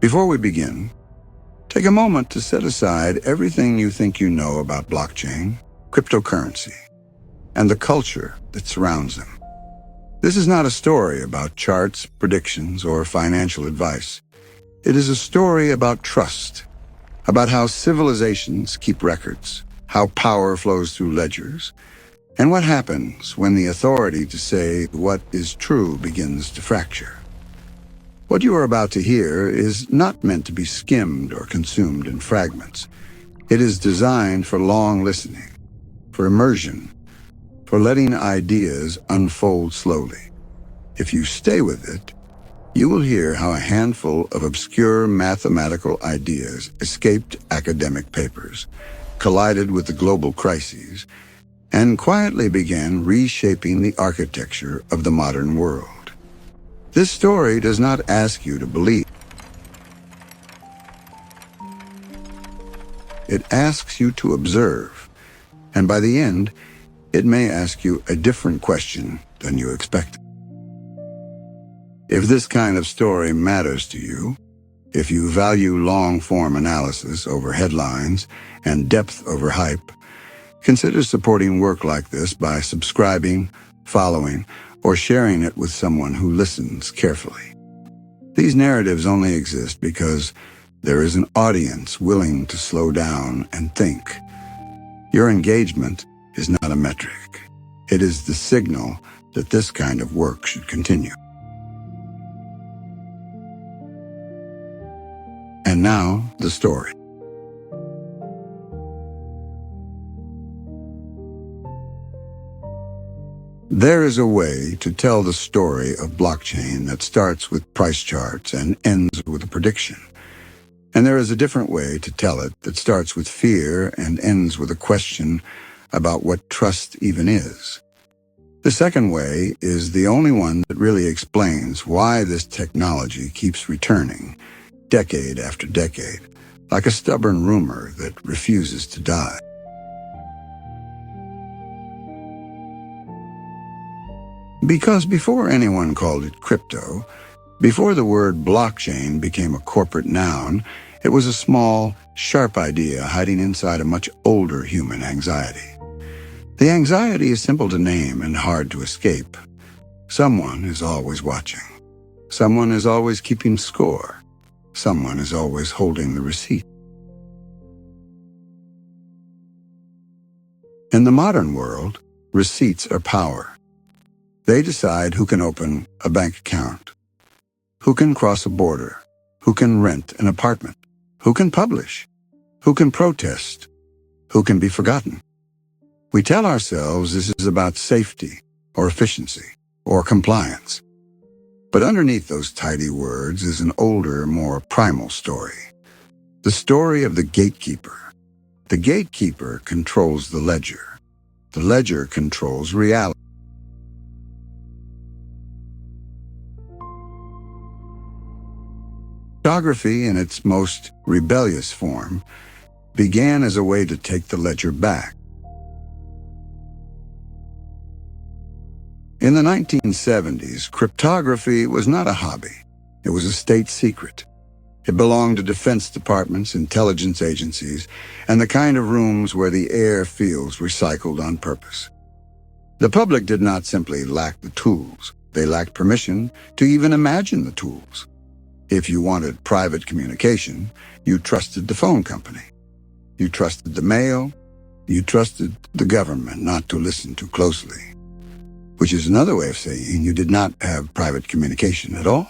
Before we begin, take a moment to set aside everything you think you know about blockchain, cryptocurrency, and the culture that surrounds them. This is not a story about charts, predictions, or financial advice. It is a story about trust, about how civilizations keep records, how power flows through ledgers, and what happens when the authority to say what is true begins to fracture. What you are about to hear is not meant to be skimmed or consumed in fragments. It is designed for long listening, for immersion, for letting ideas unfold slowly. If you stay with it, you will hear how a handful of obscure mathematical ideas escaped academic papers, collided with the global crises, and quietly began reshaping the architecture of the modern world. This story does not ask you to believe. It asks you to observe, and by the end, it may ask you a different question than you expected. If this kind of story matters to you, if you value long-form analysis over headlines and depth over hype, consider supporting work like this by subscribing, following, or sharing it with someone who listens carefully. These narratives only exist because there is an audience willing to slow down and think. Your engagement is not a metric. It is the signal that this kind of work should continue. And now, the story. There is a way to tell the story of blockchain that starts with price charts and ends with a prediction. And there is a different way to tell it that starts with fear and ends with a question about what trust even is. The second way is the only one that really explains why this technology keeps returning, decade after decade, like a stubborn rumor that refuses to die. Because before anyone called it crypto, before the word blockchain became a corporate noun, it was a small, sharp idea hiding inside a much older human anxiety. The anxiety is simple to name and hard to escape. Someone is always watching. Someone is always keeping score. Someone is always holding the receipt. In the modern world, receipts are power. They decide who can open a bank account, who can cross a border, who can rent an apartment, who can publish, who can protest, who can be forgotten. We tell ourselves this is about safety or efficiency or compliance. But underneath those tidy words is an older, more primal story. The story of the gatekeeper. The gatekeeper controls the ledger. The ledger controls reality. Cryptography, in its most rebellious form, began as a way to take the ledger back. In the 1970s, cryptography was not a hobby. It was a state secret. It belonged to defense departments, intelligence agencies, and the kind of rooms where the air feels recycled on purpose. The public did not simply lack the tools. They lacked permission to even imagine the tools. If you wanted private communication, you trusted the phone company. You trusted the mail. You trusted the government not to listen too closely. Which is another way of saying you did not have private communication at all.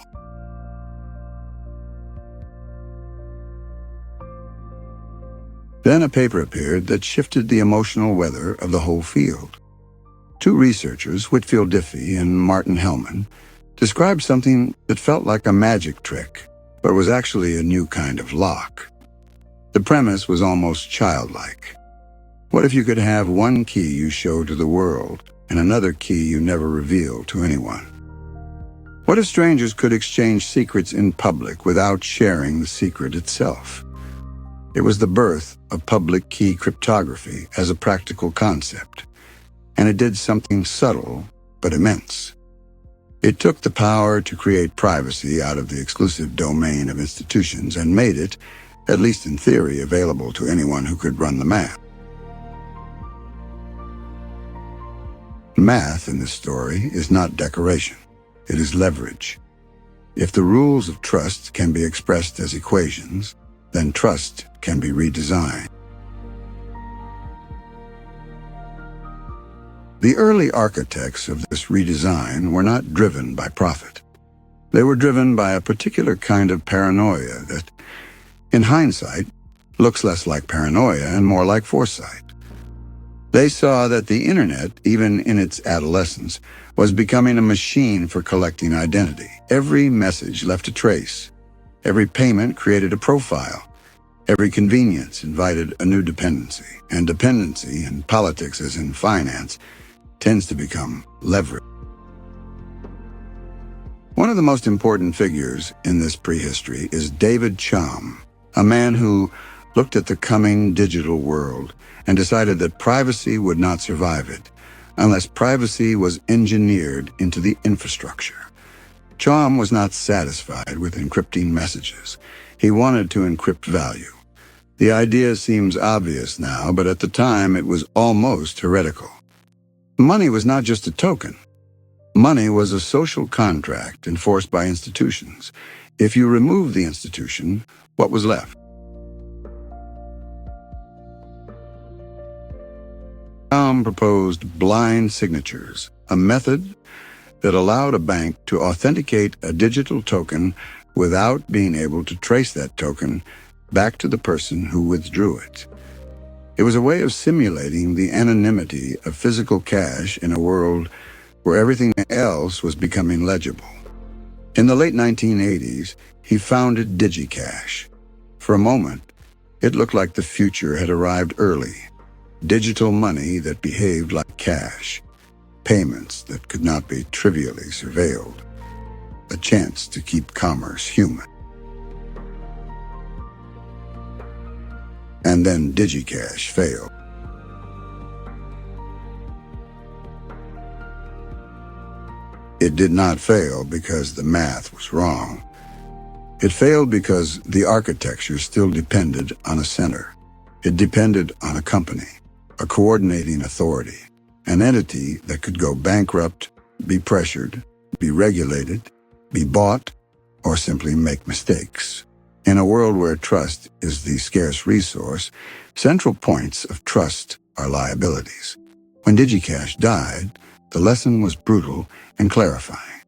Then a paper appeared that shifted the emotional weather of the whole field. Two researchers, Whitfield Diffie and Martin Hellman, described something that felt like a magic trick, but was actually a new kind of lock. The premise was almost childlike. What if you could have one key you show to the world and another key you never reveal to anyone? What if strangers could exchange secrets in public without sharing the secret itself? It was the birth of public key cryptography as a practical concept, and it did something subtle but immense. It took the power to create privacy out of the exclusive domain of institutions and made it, at least in theory, available to anyone who could run the math. Math in this story is not decoration. It is leverage. If the rules of trust can be expressed as equations, then trust can be redesigned. The early architects of this redesign were not driven by profit. They were driven by a particular kind of paranoia that, in hindsight, looks less like paranoia and more like foresight. They saw that the internet, even in its adolescence, was becoming a machine for collecting identity. Every message left a trace. Every payment created a profile. Every convenience invited a new dependency. And dependency, in politics as in finance, tends to become leverage. One of the most important figures in this prehistory is David Chaum, a man who looked at the coming digital world and decided that privacy would not survive it unless privacy was engineered into the infrastructure. Chaum was not satisfied with encrypting messages. He wanted to encrypt value. The idea seems obvious now, but at the time it was almost heretical. Money was not just a token. Money was a social contract enforced by institutions. If you removed the institution, what was left? Chaum proposed blind signatures, a method that allowed a bank to authenticate a digital token without being able to trace that token back to the person who withdrew it. It was a way of simulating the anonymity of physical cash in a world where everything else was becoming legible. In the late 1980s, he founded DigiCash. For a moment, it looked like the future had arrived early. Digital money that behaved like cash. Payments that could not be trivially surveilled. A chance to keep commerce human. And then DigiCash failed. It did not fail because the math was wrong. It failed because the architecture still depended on a center. It depended on a company, a coordinating authority, an entity that could go bankrupt, be pressured, be regulated, be bought, or simply make mistakes. In a world where trust is the scarce resource, central points of trust are liabilities. When DigiCash died, the lesson was brutal and clarifying.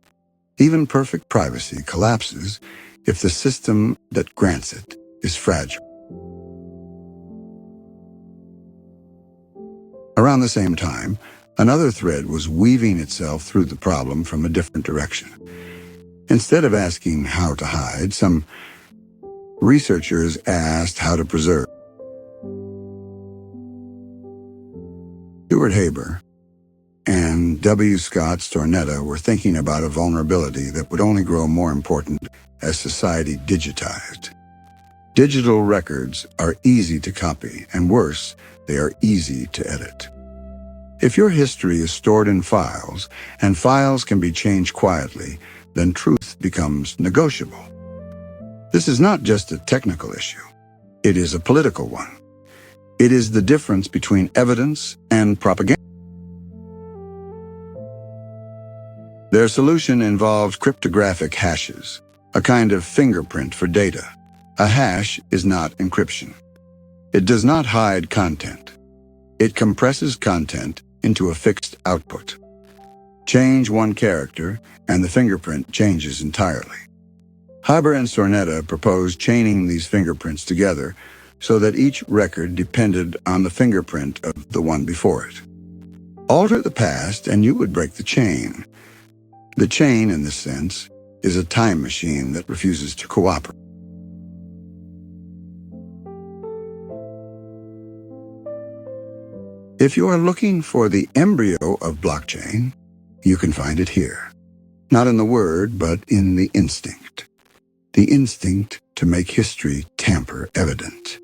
Even perfect privacy collapses if the system that grants it is fragile. Around the same time, another thread was weaving itself through the problem from a different direction. Instead of asking how to hide, some researchers asked how to preserve. Stuart Haber and W. Scott Stornetta were thinking about a vulnerability that would only grow more important as society digitized. Digital records are easy to copy, and worse, they are easy to edit. If your history is stored in files, and files can be changed quietly, then truth becomes negotiable. This is not just a technical issue. It is a political one. It is the difference between evidence and propaganda. Their solution involves cryptographic hashes, a kind of fingerprint for data. A hash is not encryption. It does not hide content. It compresses content into a fixed output. Change one character, and the fingerprint changes entirely. Haber and Stornetta proposed chaining these fingerprints together so that each record depended on the fingerprint of the one before it. Alter the past, and you would break the chain. The chain, in this sense, is a time machine that refuses to cooperate. If you are looking for the embryo of blockchain, you can find it here. Not in the word, but in the instinct. The instinct to make history tamper evident.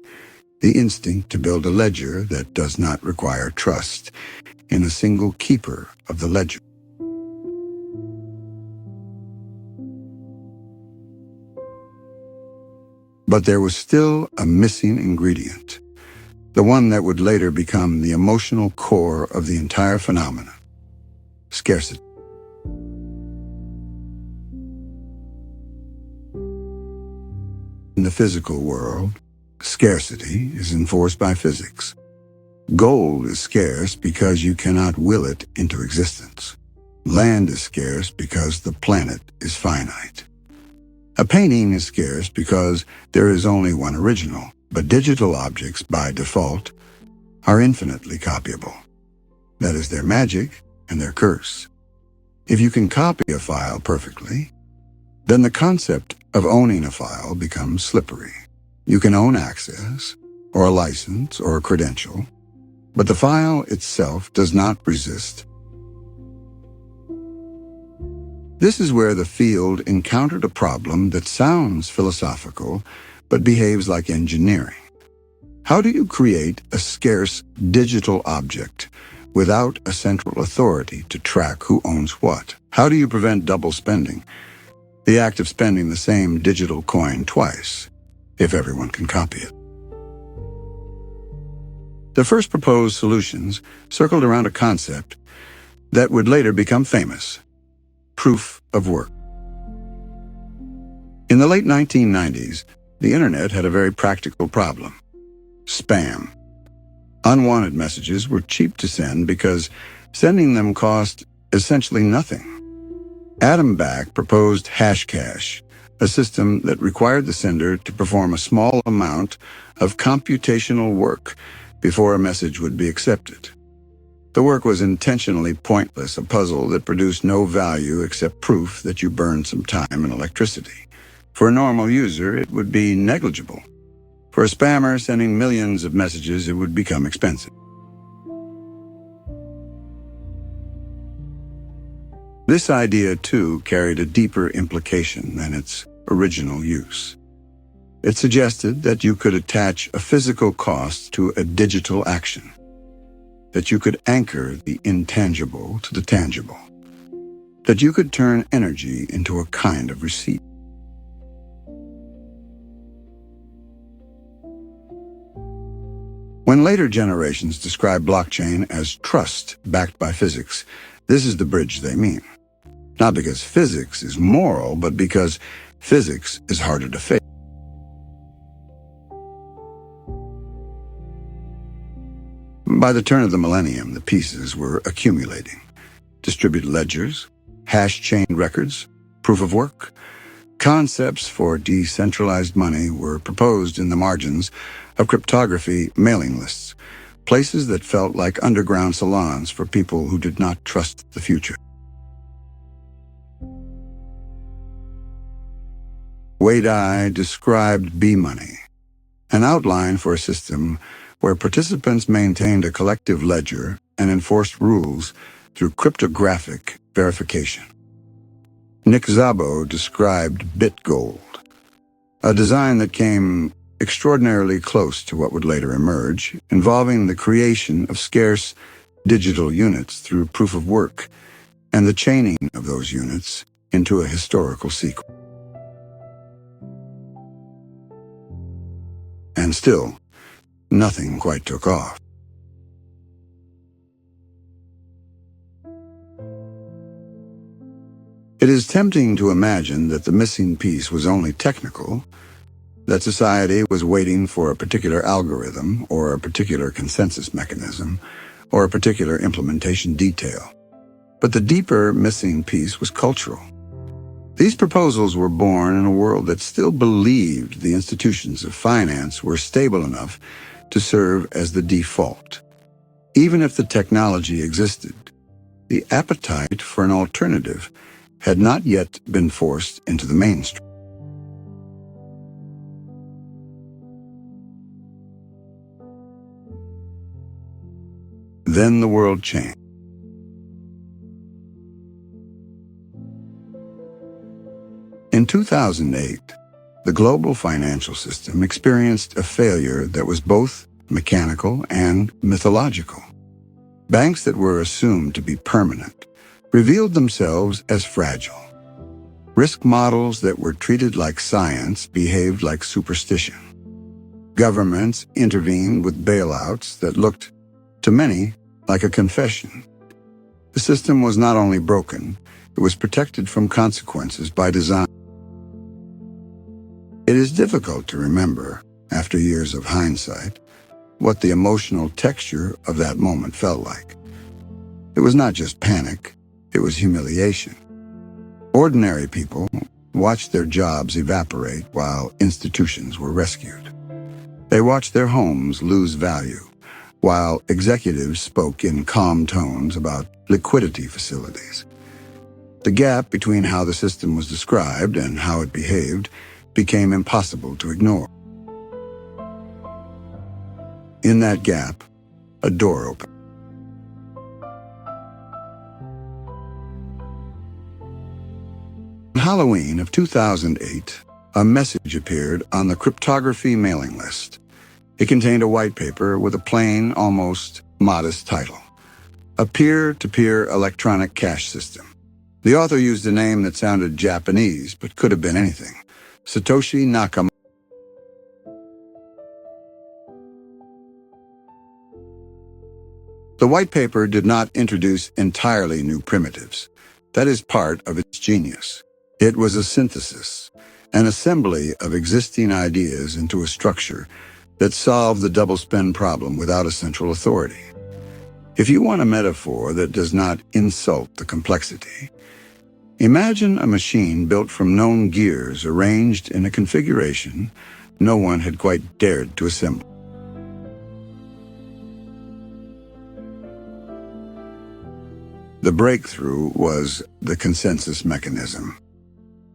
The instinct to build a ledger that does not require trust in a single keeper of the ledger. But there was still a missing ingredient, the one that would later become the emotional core of the entire phenomenon: scarcity. In the physical world, scarcity is enforced by physics. Gold is scarce because you cannot will it into existence. Land is scarce because the planet is finite. A painting is scarce because there is only one original, but digital objects, by default, are infinitely copyable. That is their magic and their curse. If you can copy a file perfectly, then the concept of owning a file becomes slippery. You can own access, or a license, or a credential, but the file itself does not resist. This is where the field encountered a problem that sounds philosophical, but behaves like engineering. How do you create a scarce digital object without a central authority to track who owns what? How do you prevent double spending, the act of spending the same digital coin twice, if everyone can copy it? The first proposed solutions circled around a concept that would later become famous: proof of work. In the late 1990s, the internet had a very practical problem: spam. Unwanted messages were cheap to send because sending them cost essentially nothing. Adam Back proposed Hashcash, a system that required the sender to perform a small amount of computational work before a message would be accepted. The work was intentionally pointless, a puzzle that produced no value except proof that you burned some time and electricity. For a normal user, it would be negligible. For a spammer sending millions of messages, it would become expensive. This idea, too, carried a deeper implication than its original use. It suggested that you could attach a physical cost to a digital action, that you could anchor the intangible to the tangible, that you could turn energy into a kind of receipt. When later generations describe blockchain as trust backed by physics, this is the bridge they mean. Not because physics is moral, but because physics is harder to fake. By the turn of the millennium, the pieces were accumulating. Distributed ledgers, hash-chained records, proof of work. Concepts for decentralized money were proposed in the margins of cryptography mailing lists, places that felt like underground salons for people who did not trust the future. Wade described B-money, an outline for a system where participants maintained a collective ledger and enforced rules through cryptographic verification. Nick Szabo described BitGold, a design that came extraordinarily close to what would later emerge, involving the creation of scarce digital units through proof of work and the chaining of those units into a historical sequence. And still, nothing quite took off. It is tempting to imagine that the missing piece was only technical, that society was waiting for a particular algorithm or a particular consensus mechanism or a particular implementation detail. But the deeper missing piece was cultural. These proposals were born in a world that still believed the institutions of finance were stable enough to serve as the default. Even if the technology existed, the appetite for an alternative had not yet been forced into the mainstream. Then the world changed. In 2008, the global financial system experienced a failure that was both mechanical and mythological. Banks that were assumed to be permanent revealed themselves as fragile. Risk models that were treated like science behaved like superstition. Governments intervened with bailouts that looked, to many, like a confession. The system was not only broken, it was protected from consequences by design. It is difficult to remember, after years of hindsight, what the emotional texture of that moment felt like. It was not just panic, it was humiliation. Ordinary people watched their jobs evaporate while institutions were rescued. They watched their homes lose value, while executives spoke in calm tones about liquidity facilities. The gap between how the system was described and how it behaved became impossible to ignore. In that gap, a door opened. On Halloween of 2008, a message appeared on the cryptography mailing list. It contained a white paper with a plain, almost modest title: A Peer-to-Peer Electronic Cash System. The author used a name that sounded Japanese, but could have been anything: Satoshi Nakamoto. The white paper did not introduce entirely new primitives. That is part of its genius. It was a synthesis, an assembly of existing ideas into a structure that solved the double-spend problem without a central authority. If you want a metaphor that does not insult the complexity, imagine a machine built from known gears arranged in a configuration no one had quite dared to assemble. The breakthrough was the consensus mechanism,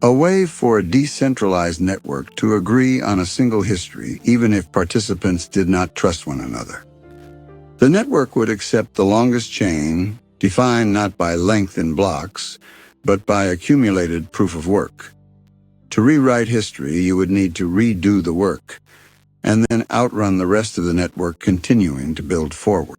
a way for a decentralized network to agree on a single history even if participants did not trust one another. The network would accept the longest chain, defined not by length in blocks, but by accumulated proof of work. To rewrite history, you would need to redo the work, and then outrun the rest of the network continuing to build forward.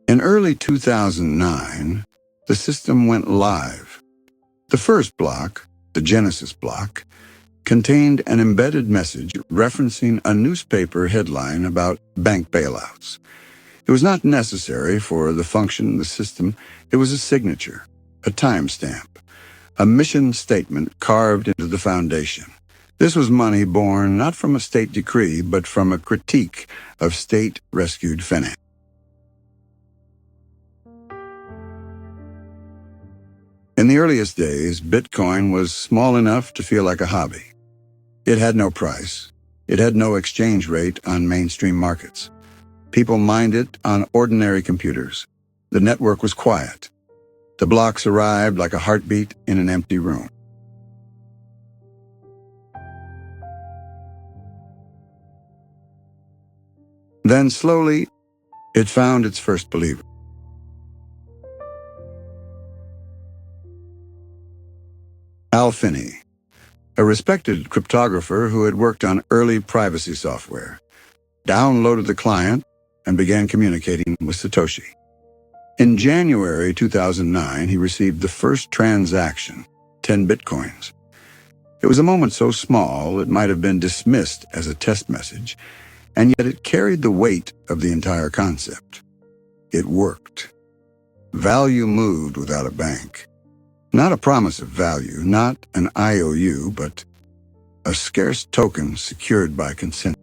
In early 2009, the system went live. The first block, the Genesis block, contained an embedded message referencing a newspaper headline about bank bailouts. It was not necessary for the function of the system. It was a signature, a timestamp, a mission statement carved into the foundation. This was money born not from a state decree, but from a critique of state-rescued finance. In the earliest days, Bitcoin was small enough to feel like a hobby. It had no price. It had no exchange rate on mainstream markets. People mined it on ordinary computers. The network was quiet. The blocks arrived like a heartbeat in an empty room. Then slowly, it found its first believer. Al Finney, a respected cryptographer who had worked on early privacy software, downloaded the client and began communicating with Satoshi. In January 2009, he received the first transaction, 10 bitcoins. It was a moment so small it might have been dismissed as a test message, and yet it carried the weight of the entire concept. It worked. Value moved without a bank. Not a promise of value, not an IOU, but a scarce token secured by consent.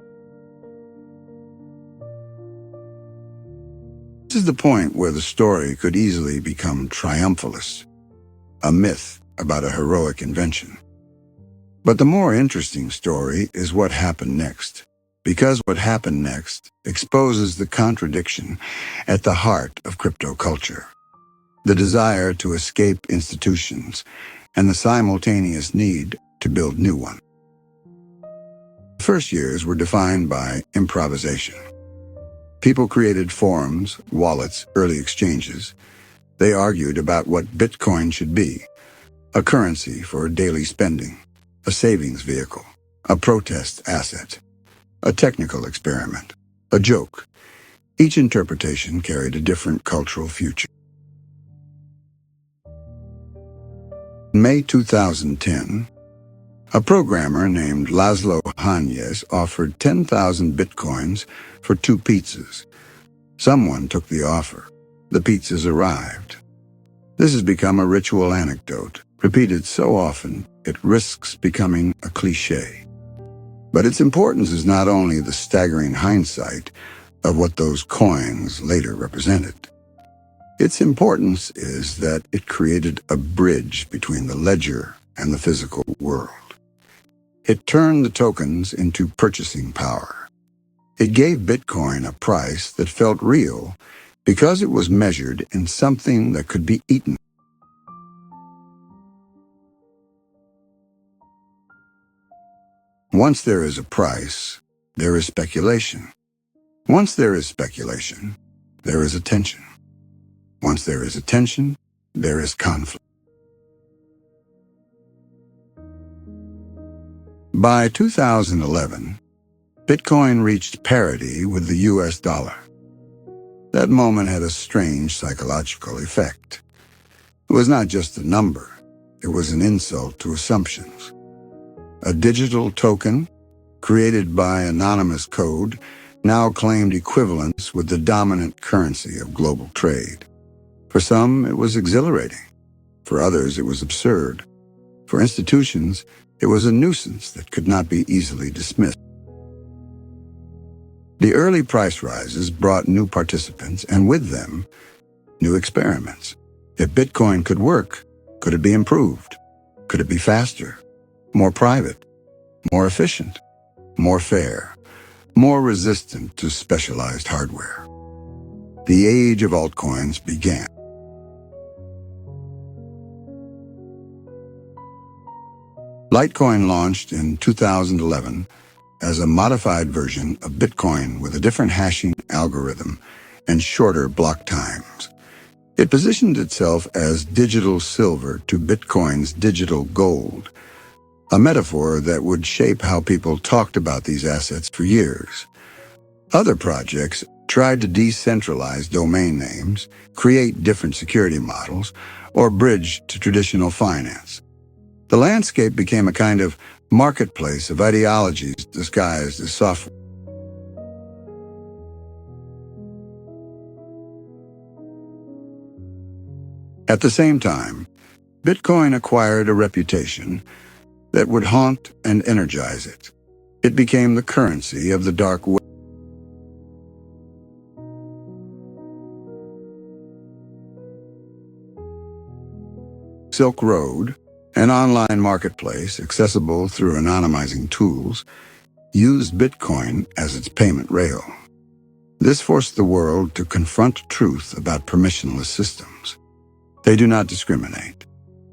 This is the point where the story could easily become triumphalist, a myth about a heroic invention. But the more interesting story is what happened next, because what happened next exposes the contradiction at the heart of crypto culture. The desire to escape institutions, and the simultaneous need to build new ones. The first years were defined by improvisation. People created forums, wallets, early exchanges. They argued about what Bitcoin should be: a currency for daily spending, a savings vehicle, a protest asset, a technical experiment, a joke. Each interpretation carried a different cultural future. In May 2010, a programmer named Laszlo Hanyes offered 10,000 bitcoins for 2 pizzas. Someone took the offer. The pizzas arrived. This has become a ritual anecdote, repeated so often it risks becoming a cliché. But its importance is not only the staggering hindsight of what those coins later represented. Its importance is that it created a bridge between the ledger and the physical world. It turned the tokens into purchasing power. It gave Bitcoin a price that felt real because it was measured in something that could be eaten. Once there is a price, there is speculation. Once there is speculation, there is attention. Once there is attention, there is conflict. By 2011, Bitcoin reached parity with the US dollar. That moment had a strange psychological effect. It was not just a number, it was an insult to assumptions. A digital token, created by anonymous code, now claimed equivalence with the dominant currency of global trade. For some, it was exhilarating. For others, it was absurd. For institutions, it was a nuisance that could not be easily dismissed. The early price rises brought new participants, and with them, new experiments. If Bitcoin could work, could it be improved? Could it be faster, more private, more efficient, more fair, more resistant to specialized hardware? The age of altcoins began. Litecoin launched in 2011 as a modified version of Bitcoin with a different hashing algorithm and shorter block times. It positioned itself as digital silver to Bitcoin's digital gold, a metaphor that would shape how people talked about these assets for years. Other projects tried to decentralize domain names, create different security models, or bridge to traditional finance. The landscape became a kind of marketplace of ideologies disguised as software. At the same time, Bitcoin acquired a reputation that would haunt and energize it. It became the currency of the dark web. Silk Road, an online marketplace accessible through anonymizing tools, used Bitcoin as its payment rail. This forced the world to confront truth about permissionless systems. They do not discriminate.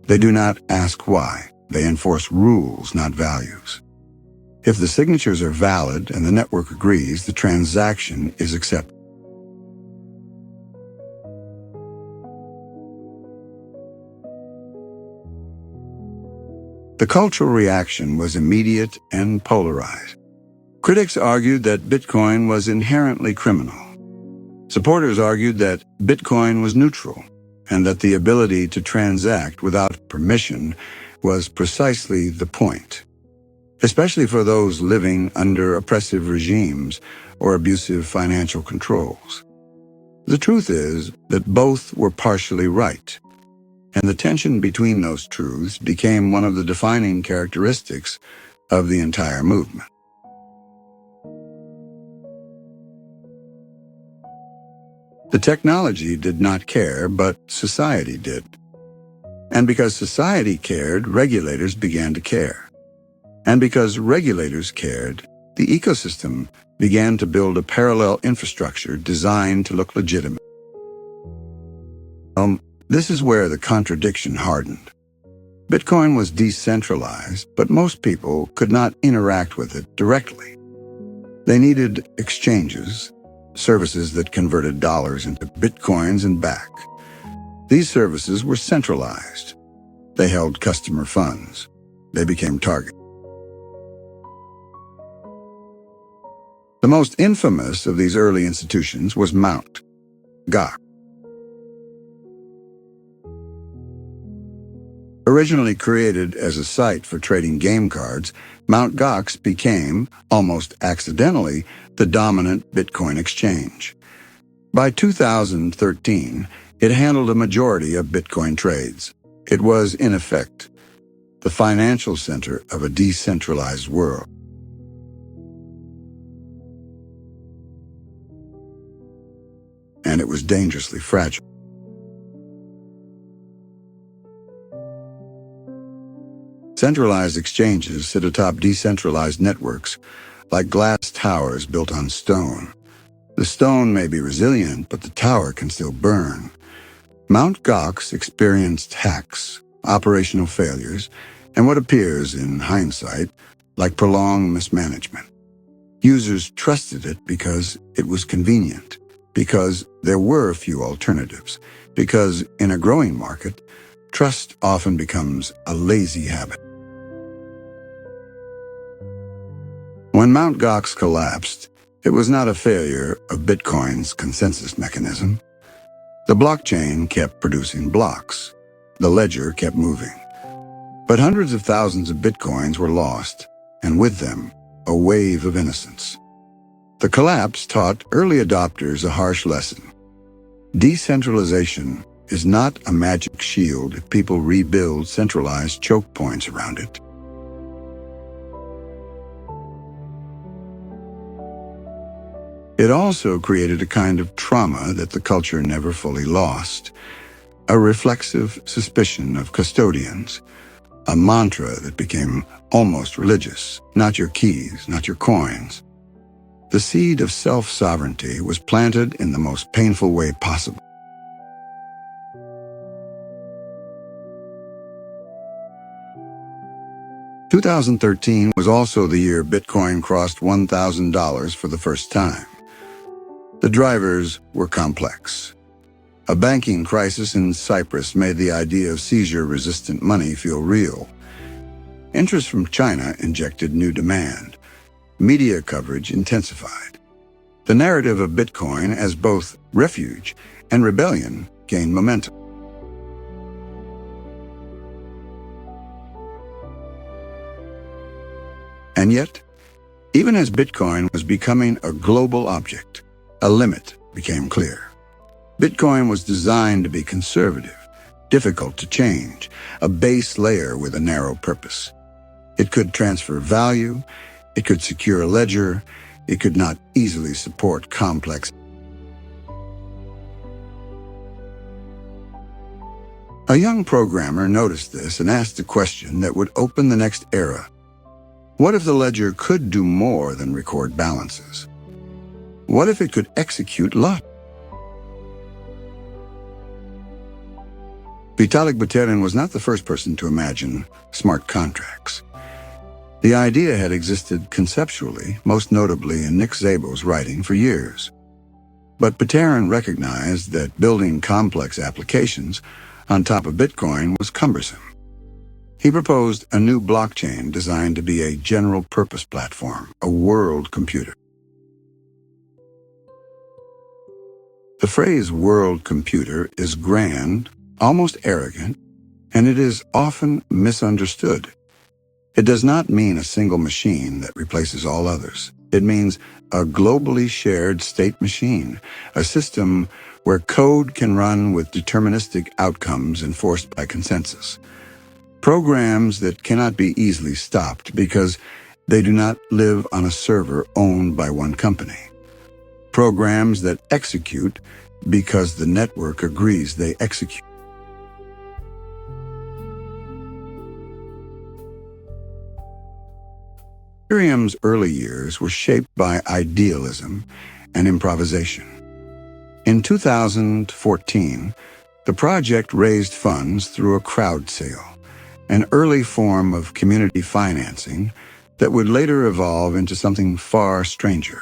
They do not ask why. They enforce rules, not values. If the signatures are valid and the network agrees, the transaction is accepted. The cultural reaction was immediate and polarized. Critics argued that Bitcoin was inherently criminal. Supporters argued that Bitcoin was neutral and that the ability to transact without permission was precisely the point, especially for those living under oppressive regimes or abusive financial controls. The truth is that both were partially right, and the tension between those truths became one of the defining characteristics of the entire movement. The technology did not care, but society did. And because society cared, regulators began to care. And because regulators cared, the ecosystem began to build a parallel infrastructure designed to look legitimate. This is where the contradiction hardened. Bitcoin was decentralized, but most people could not interact with it directly. They needed exchanges, services that converted dollars into bitcoins and back. These services were centralized. They held customer funds. They became targets. The most infamous of these early institutions was Mt. Gox. Originally created as a site for trading game cards, Mt. Gox became, almost accidentally, the dominant Bitcoin exchange. By 2013, it handled a majority of Bitcoin trades. It was, in effect, the financial center of a decentralized world. And it was dangerously fragile. Centralized exchanges sit atop decentralized networks, like glass towers built on stone. The stone may be resilient, but the tower can still burn. Mt. Gox experienced hacks, operational failures, and what appears, in hindsight, like prolonged mismanagement. Users trusted it because it was convenient, because there were few alternatives, because in a growing market, trust often becomes a lazy habit. When Mt. Gox collapsed, it was not a failure of Bitcoin's consensus mechanism. The blockchain kept producing blocks. The ledger kept moving. But hundreds of thousands of Bitcoins were lost, and with them, a wave of innocence. The collapse taught early adopters a harsh lesson. Decentralization is not a magic shield if people rebuild centralized choke points around it. It also created a kind of trauma that the culture never fully lost, a reflexive suspicion of custodians, a mantra that became almost religious, not your keys, not your coins. The seed of self-sovereignty was planted in the most painful way possible. In 2013 was also the year Bitcoin crossed $1,000 for the first time. The drivers were complex. A banking crisis in Cyprus made the idea of seizure-resistant money feel real. Interest from China injected new demand. Media coverage intensified. The narrative of Bitcoin as both refuge and rebellion gained momentum. And yet, even as Bitcoin was becoming a global object, a limit became clear. Bitcoin was designed to be conservative, difficult to change, a base layer with a narrow purpose. It could transfer value, it could secure a ledger, it could not easily support complex. A young programmer noticed this and asked a question that would open the next era. What if the ledger could do more than record balances? What if it could execute lot? Vitalik Buterin was not the first person to imagine smart contracts. The idea had existed conceptually, most notably in Nick Szabo's writing, for years. But Buterin recognized that building complex applications on top of Bitcoin was cumbersome. He proposed a new blockchain designed to be a general-purpose platform, a world computer. The phrase world computer is grand, almost arrogant, and it is often misunderstood. It does not mean a single machine that replaces all others. It means a globally shared state machine, a system where code can run with deterministic outcomes enforced by consensus. Programs that cannot be easily stopped because they do not live on a server owned by one company. Programs that execute because the network agrees they execute. Ethereum's early years were shaped by idealism and improvisation. In 2014, the project raised funds through a crowd sale, an early form of community financing that would later evolve into something far stranger.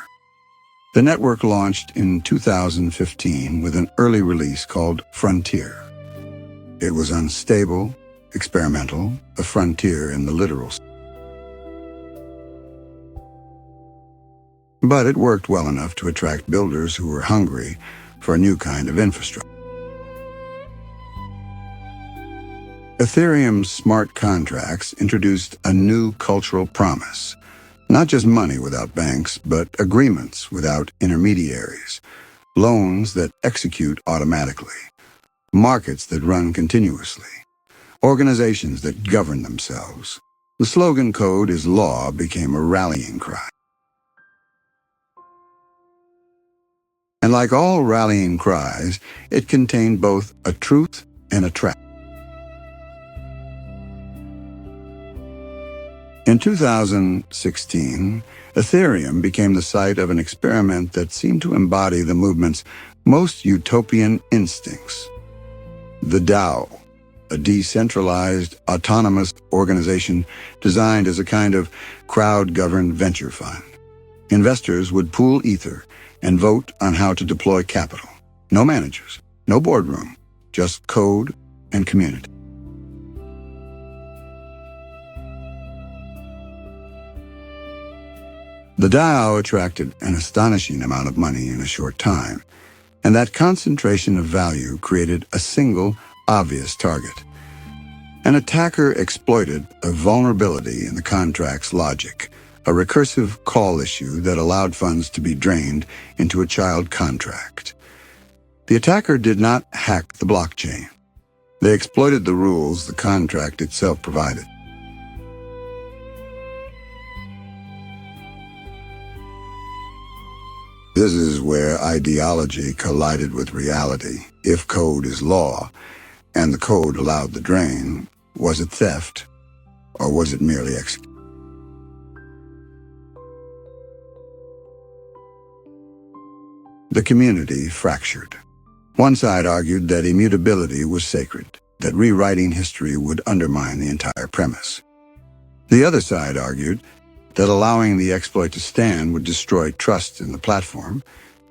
The network launched in 2015 with an early release called Frontier. It was unstable, experimental, a frontier in the literal sense. But it worked well enough to attract builders who were hungry for a new kind of infrastructure. Ethereum's smart contracts introduced a new cultural promise. Not just money without banks, but agreements without intermediaries, loans that execute automatically, markets that run continuously, organizations that govern themselves. The slogan "Code is Law" became a rallying cry. And like all rallying cries, it contained both a truth and a trap. In 2016, Ethereum became the site of an experiment that seemed to embody the movement's most utopian instincts. The DAO, a decentralized, autonomous organization designed as a kind of crowd-governed venture fund. Investors would pool ether and vote on how to deploy capital. No managers, no boardroom, just code and community. The DAO attracted an astonishing amount of money in a short time, and that concentration of value created a single, obvious target. An attacker exploited a vulnerability in the contract's logic, a recursive call issue that allowed funds to be drained into a child contract. The attacker did not hack the blockchain. They exploited the rules the contract itself provided. This is where ideology collided with reality. If code is law, and the code allowed the drain, was it theft, or was it merely execution? The community fractured. One side argued that immutability was sacred, that rewriting history would undermine the entire premise. The other side argued that allowing the exploit to stand would destroy trust in the platform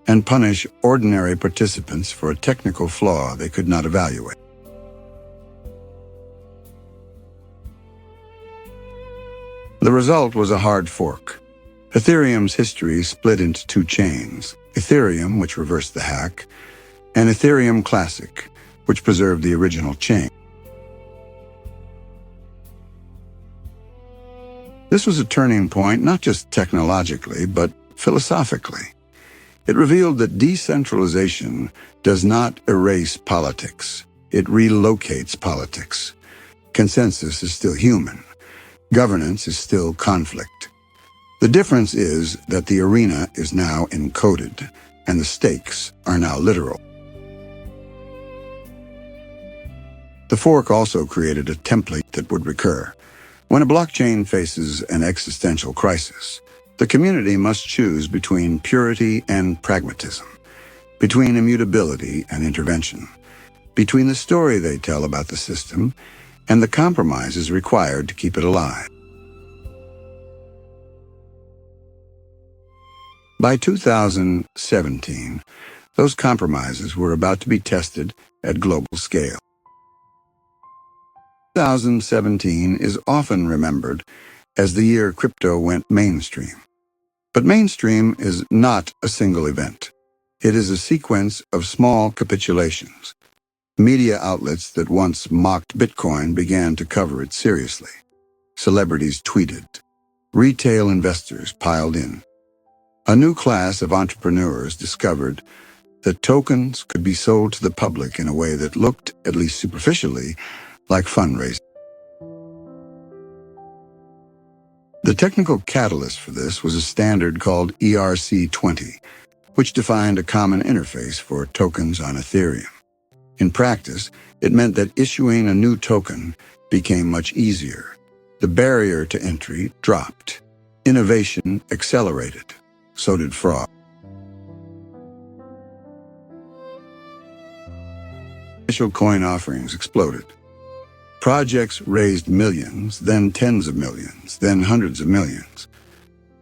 and punish ordinary participants for a technical flaw they could not evaluate. The result was a hard fork. Ethereum's history split into two chains: Ethereum, which reversed the hack, and Ethereum Classic, which preserved the original chain. This was a turning point not just technologically, but philosophically. It revealed that decentralization does not erase politics. It relocates politics. Consensus is still human. Governance is still conflict. The difference is that the arena is now encoded, and the stakes are now literal. The fork also created a template that would recur. When a blockchain faces an existential crisis, the community must choose between purity and pragmatism, between immutability and intervention, between the story they tell about the system and the compromises required to keep it alive. By 2017, those compromises were about to be tested at global scale. 2017 is often remembered as the year crypto went mainstream. But mainstream is not a single event. It is a sequence of small capitulations. Media outlets that once mocked Bitcoin began to cover it seriously. Celebrities tweeted. Retail investors piled in. A new class of entrepreneurs discovered that tokens could be sold to the public in a way that looked, at least superficially, like fundraising. The technical catalyst for this was a standard called ERC-20, which defined a common interface for tokens on Ethereum. In practice, it meant that issuing a new token became much easier. The barrier to entry dropped. Innovation accelerated. So did fraud. Initial coin offerings exploded. Projects raised millions, then tens of millions, then hundreds of millions.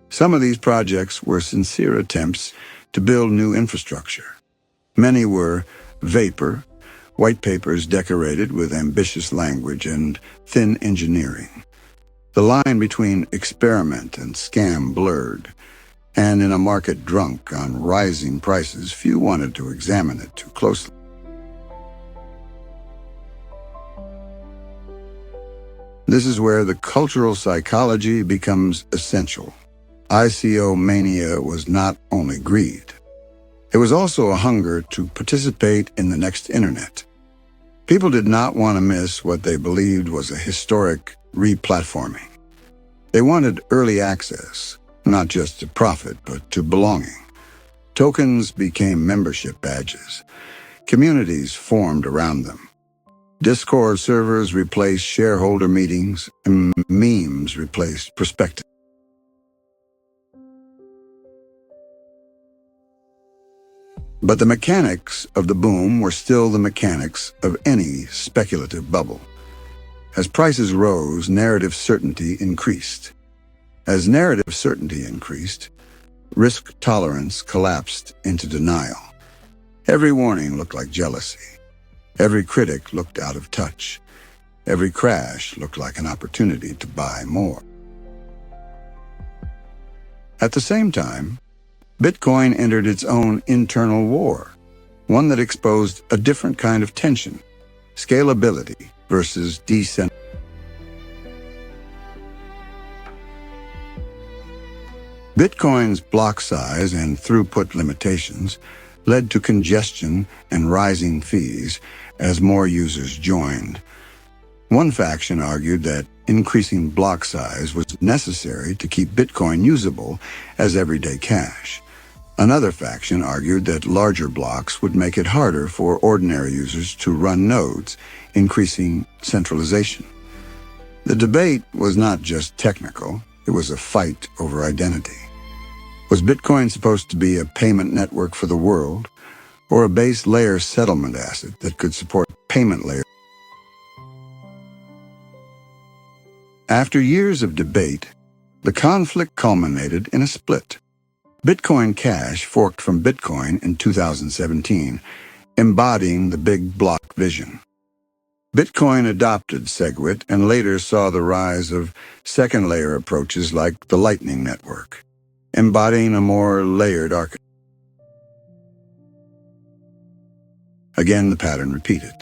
Some of these projects were sincere attempts to build new infrastructure. Many were Vapor, white papers decorated with ambitious language and thin engineering. The line between experiment and scam blurred, and in a market drunk on rising prices, few wanted to examine it too closely. This is where the cultural psychology becomes essential. ICO mania was not only greed. It was also a hunger to participate in the next internet. People did not want to miss what they believed was a historic replatforming. They wanted early access, not just to profit, but to belonging. Tokens became membership badges. Communities formed around them. Discord servers replaced shareholder meetings, and memes replaced perspective. But the mechanics of the boom were still the mechanics of any speculative bubble. As prices rose, narrative certainty increased. As narrative certainty increased, risk tolerance collapsed into denial. Every warning looked like jealousy. Every critic looked out of touch. Every crash looked like an opportunity to buy more. At the same time, Bitcoin entered its own internal war, one that exposed a different kind of tension: scalability versus decentralization. Bitcoin's block size and throughput limitations led to congestion and rising fees as more users joined. One faction argued that increasing block size was necessary to keep Bitcoin usable as everyday cash. Another faction argued that larger blocks would make it harder for ordinary users to run nodes, increasing centralization. The debate was not just technical, it was a fight over identity. Was Bitcoin supposed to be a payment network for the world, or a base layer settlement asset that could support payment layers? After years of debate, the conflict culminated in a split. Bitcoin Cash forked from Bitcoin in 2017, embodying the big block vision. Bitcoin adopted SegWit and later saw the rise of second-layer approaches like the Lightning Network, embodying a more layered architecture. Again, the pattern repeated.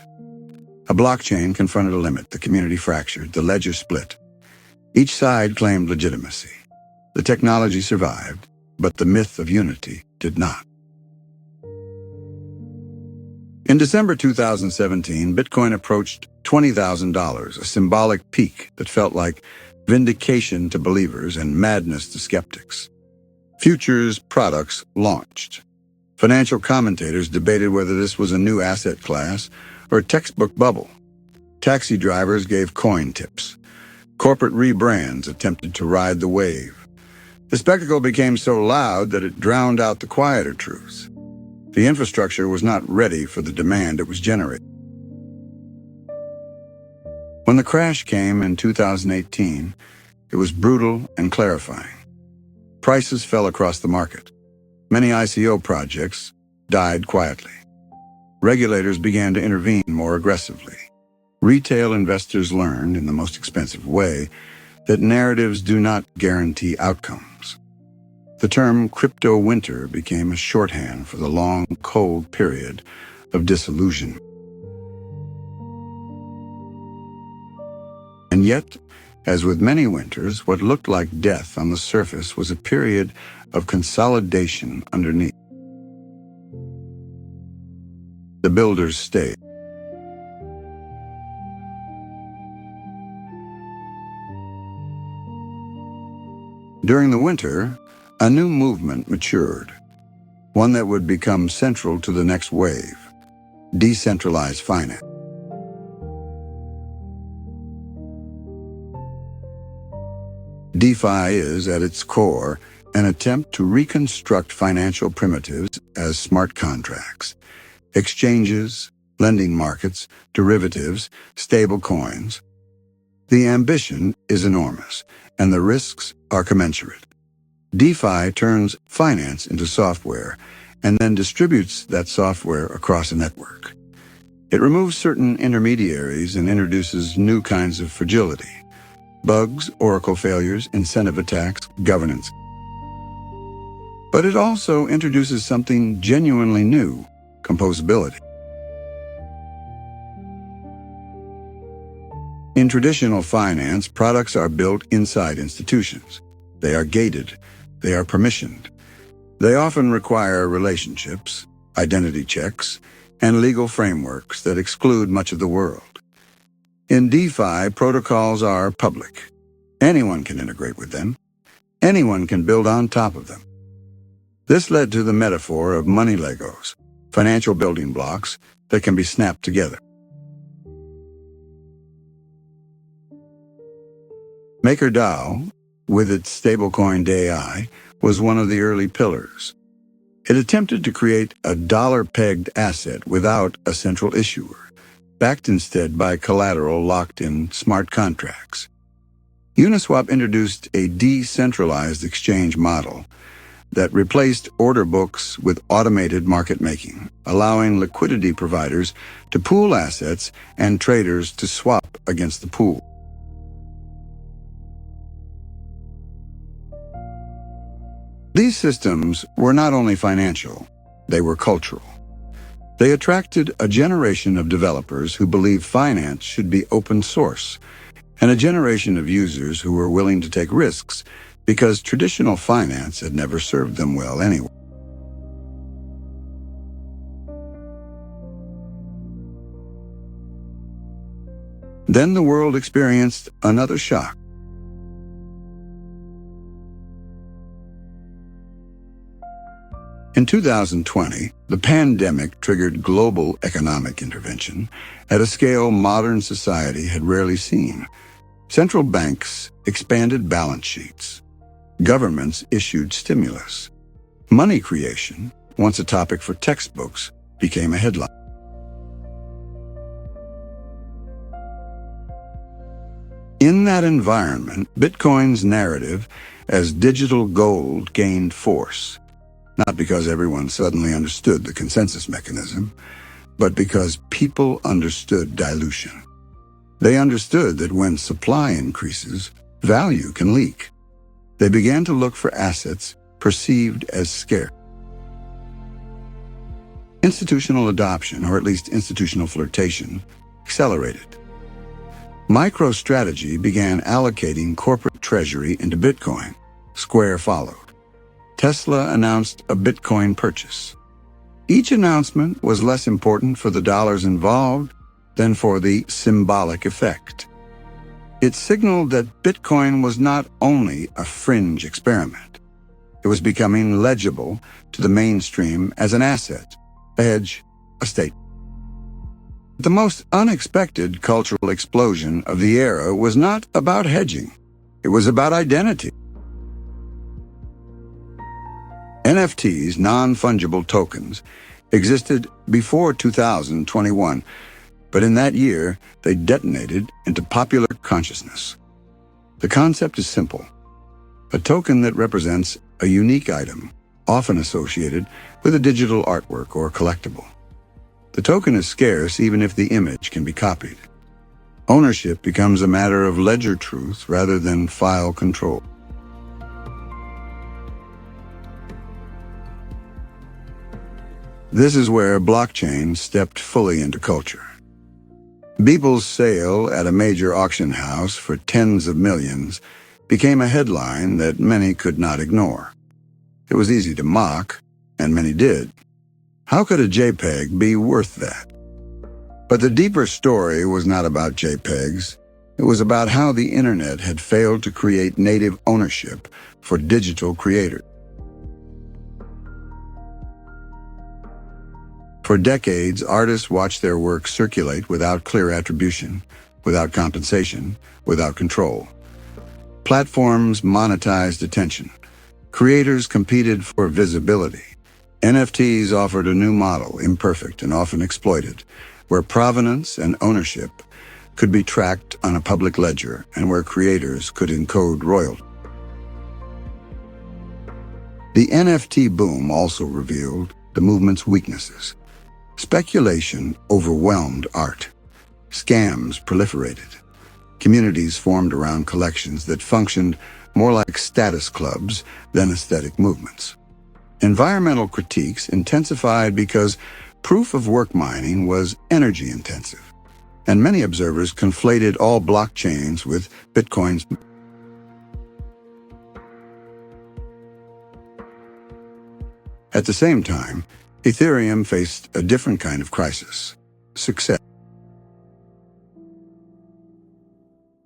A blockchain confronted a limit, the community fractured, the ledger split. Each side claimed legitimacy. The technology survived, but the myth of unity did not. In December 2017, Bitcoin approached $20,000, a symbolic peak that felt like vindication to believers and madness to skeptics. Futures products launched. Financial commentators debated whether this was a new asset class or a textbook bubble. Taxi drivers gave coin tips. Corporate rebrands attempted to ride the wave. The spectacle became so loud that it drowned out the quieter truths. The infrastructure was not ready for the demand it was generating. When the crash came in 2018, it was brutal and clarifying. Prices fell across the market. Many ICO projects died quietly. Regulators began to intervene more aggressively. Retail investors learned, in the most expensive way, that narratives do not guarantee outcomes. The term crypto winter became a shorthand for the long, cold period of disillusion. And yet, as with many winters, what looked like death on the surface was a period of consolidation underneath. The builders stayed. During the winter, a new movement matured, one that would become central to the next wave: decentralized finance. DeFi is, at its core, an attempt to reconstruct financial primitives as smart contracts, exchanges, lending markets, derivatives, stable coins. The ambition is enormous, and the risks are commensurate. DeFi turns finance into software and then distributes that software across a network. It removes certain intermediaries and introduces new kinds of fragility: bugs, oracle failures, incentive attacks, governance. But it also introduces something genuinely new: composability. In traditional finance, products are built inside institutions. They are gated. They are permissioned. They often require relationships, identity checks, and legal frameworks that exclude much of the world. In DeFi, protocols are public. Anyone can integrate with them. Anyone can build on top of them. This led to the metaphor of money Legos, financial building blocks that can be snapped together. MakerDAO, with its stablecoin DAI, was one of the early pillars. It attempted to create a dollar-pegged asset without a central issuer, backed instead by collateral locked in smart contracts. Uniswap introduced a decentralized exchange model that replaced order books with automated market making, allowing liquidity providers to pool assets and traders to swap against the pool. These systems were not only financial, they were cultural. They attracted a generation of developers who believed finance should be open source, and a generation of users who were willing to take risks because traditional finance had never served them well anyway. Then the world experienced another shock. In 2020, the pandemic triggered global economic intervention at a scale modern society had rarely seen. Central banks expanded balance sheets. Governments issued stimulus. Money creation, once a topic for textbooks, became a headline. In that environment, Bitcoin's narrative as digital gold gained force. Not because everyone suddenly understood the consensus mechanism, but because people understood dilution. They understood that when supply increases, value can leak. They began to look for assets perceived as scarce. Institutional adoption, or at least institutional flirtation, accelerated. MicroStrategy began allocating corporate treasury into Bitcoin. Square followed. Tesla announced a Bitcoin purchase. Each announcement was less important for the dollars involved than for the symbolic effect. It signaled that Bitcoin was not only a fringe experiment. It was becoming legible to the mainstream as an asset, a hedge, a statement. The most unexpected cultural explosion of the era was not about hedging. It was about identity. NFTs, non-fungible tokens, existed before 2021, but in that year, they detonated into popular consciousness. The concept is simple. A token that represents a unique item, often associated with a digital artwork or collectible. The token is scarce even if the image can be copied. Ownership becomes a matter of ledger truth rather than file control. This is where blockchain stepped fully into culture. Beeple's sale at a major auction house for tens of millions became a headline that many could not ignore. It was easy to mock, and many did. How could a JPEG be worth that? But the deeper story was not about JPEGs. It was about how the internet had failed to create native ownership for digital creators. For decades, artists watched their work circulate without clear attribution, without compensation, without control. Platforms monetized attention. Creators competed for visibility. NFTs offered a new model, imperfect and often exploited, where provenance and ownership could be tracked on a public ledger and where creators could encode royalty. The NFT boom also revealed the movement's weaknesses. Speculation overwhelmed art. Scams proliferated. Communities formed around collections that functioned more like status clubs than aesthetic movements. Environmental critiques intensified because proof of work mining was energy intensive. and many observers conflated all blockchains with Bitcoin's. At the same time, Ethereum faced a different kind of crisis: success.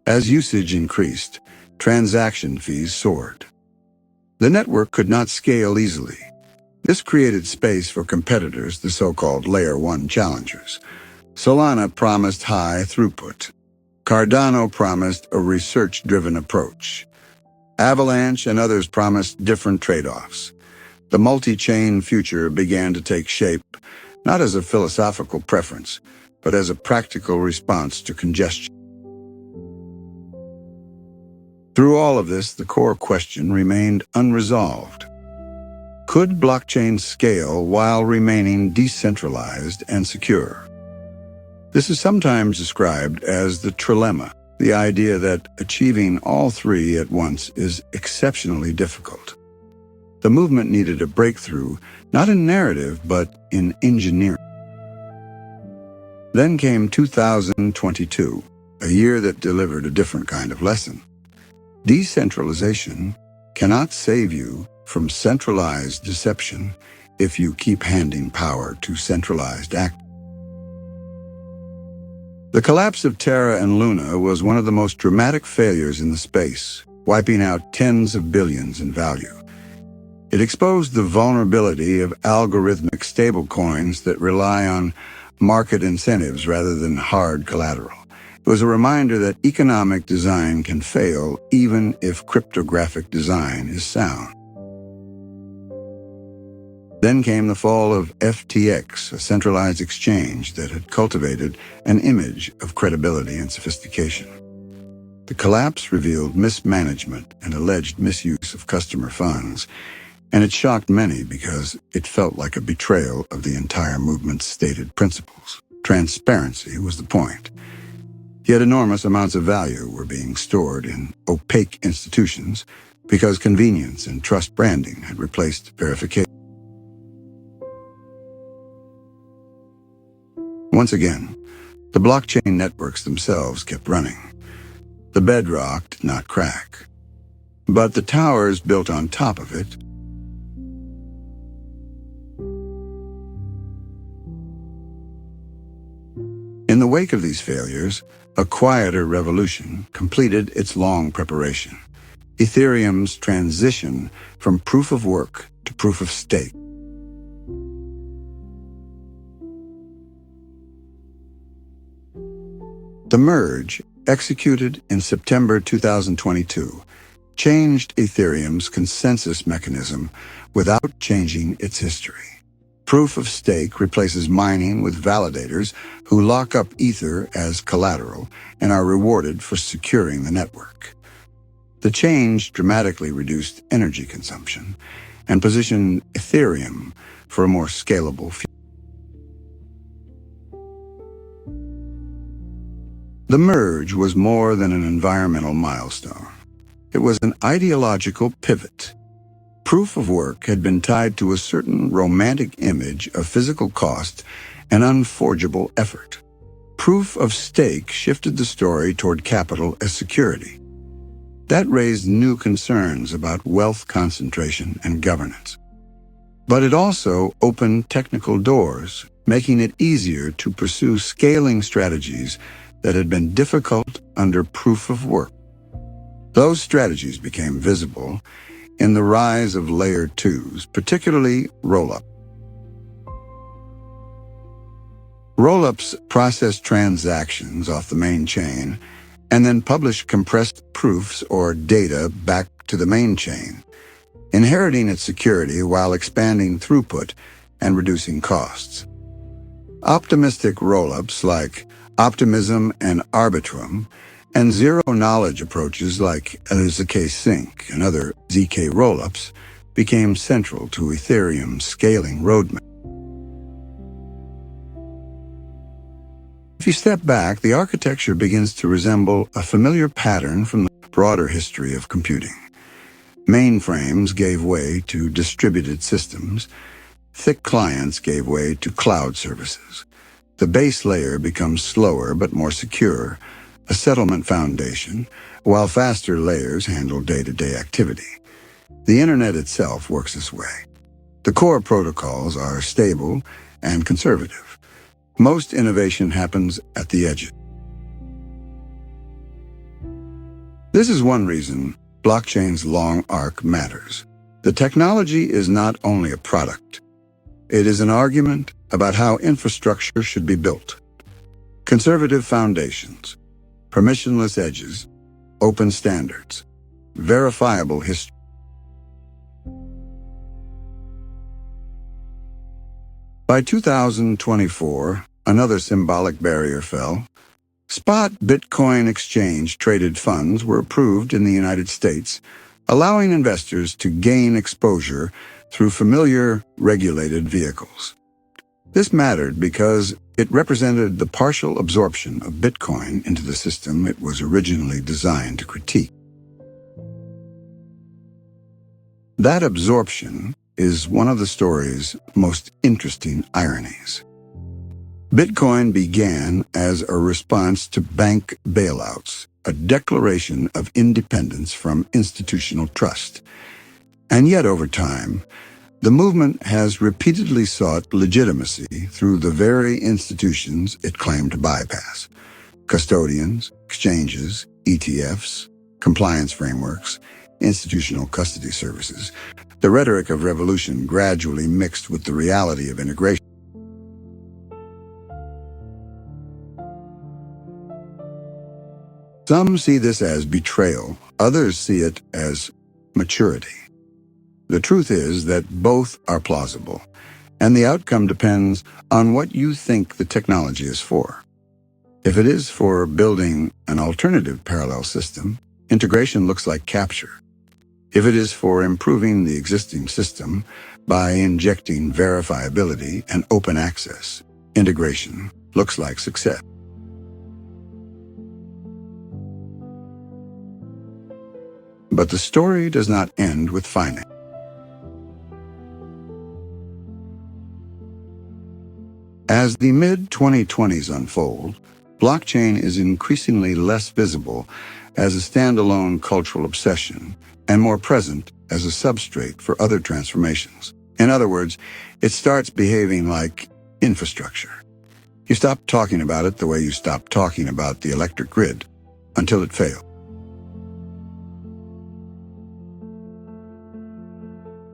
As usage increased, transaction fees soared. The network could not scale easily. This created space for competitors, the so-called Layer 1 challengers. Solana promised high throughput. Cardano promised a research-driven approach. Avalanche and others promised different trade-offs. The multi-chain future began to take shape, not as a philosophical preference, but as a practical response to congestion. Through all of this, the core question remained unresolved. Could blockchain scale while remaining decentralized and secure? This is sometimes described as the trilemma, the idea that achieving all three at once is exceptionally difficult. The movement needed a breakthrough, not in narrative, but in engineering. Then came 2022, a year that delivered a different kind of lesson. Decentralization cannot save you from centralized deception if you keep handing power to centralized actors. The collapse of Terra and Luna was one of the most dramatic failures in the space, wiping out tens of billions in value. It exposed the vulnerability of algorithmic stablecoins that rely on market incentives rather than hard collateral. It was a reminder that economic design can fail even if cryptographic design is sound. Then came the fall of FTX, a centralized exchange that had cultivated an image of credibility and sophistication. The collapse revealed mismanagement and alleged misuse of customer funds, and it shocked many because it felt like a betrayal of the entire movement's stated principles. Transparency was the point. Yet enormous amounts of value were being stored in opaque institutions because convenience and trust branding had replaced verification. Once again, the blockchain networks themselves kept running. The bedrock did not crack, but the towers built on top of it. In the wake of these failures, a quieter revolution completed its long preparation: Ethereum's transition from proof of work to proof of stake. The merge, executed in September 2022, changed Ethereum's consensus mechanism without changing its history. Proof of stake replaces mining with validators who lock up Ether as collateral and are rewarded for securing the network. The change dramatically reduced energy consumption and positioned Ethereum for a more scalable future. The merge was more than an environmental milestone. It was an ideological pivot. Proof of work had been tied to a certain romantic image of physical cost and unforgeable effort. Proof of stake shifted the story toward capital as security. That raised new concerns about wealth concentration and governance. But it also opened technical doors, making it easier to pursue scaling strategies that had been difficult under proof of work. Those strategies became visible in the rise of Layer 2s, particularly rollups. Rollups process transactions off the main chain and then publish compressed proofs or data back to the main chain, inheriting its security while expanding throughput and reducing costs. Optimistic rollups like Optimism and Arbitrum, and zero-knowledge approaches like ZK Sync and other ZK rollups became central to Ethereum's scaling roadmap. If you step back, the architecture begins to resemble a familiar pattern from the broader history of computing. Mainframes gave way to distributed systems. Thick clients gave way to cloud services. The base layer becomes slower but more secure, a settlement foundation, while faster layers handle day-to-day activity. The internet itself works this way. The core protocols are stable and conservative. Most innovation happens at the edges. This is one reason blockchain's long arc matters. The technology is not only a product. It is an argument about how infrastructure should be built. Conservative foundations, permissionless edges, open standards, verifiable history. By 2024, another symbolic barrier fell. Spot Bitcoin exchange-traded funds were approved in the United States, allowing investors to gain exposure through familiar, regulated vehicles. This mattered because it represented the partial absorption of Bitcoin into the system it was originally designed to critique. That absorption is one of the story's most interesting ironies. Bitcoin began as a response to bank bailouts, a declaration of independence from institutional trust. And yet, over time, the movement has repeatedly sought legitimacy through the very institutions it claimed to bypass: custodians, exchanges, ETFs, compliance frameworks, institutional custody services. The rhetoric of revolution gradually mixed with the reality of integration. Some see this as betrayal, others see it as maturity. The truth is that both are plausible, and the outcome depends on what you think the technology is for. If it is for building an alternative parallel system, integration looks like capture. If it is for improving the existing system by injecting verifiability and open access, integration looks like success. But the story does not end with finance. As the mid-2020s unfold, blockchain is increasingly less visible as a standalone cultural obsession and more present as a substrate for other transformations. In other words, it starts behaving like infrastructure. You stop talking about it the way you stop talking about the electric grid until it fails.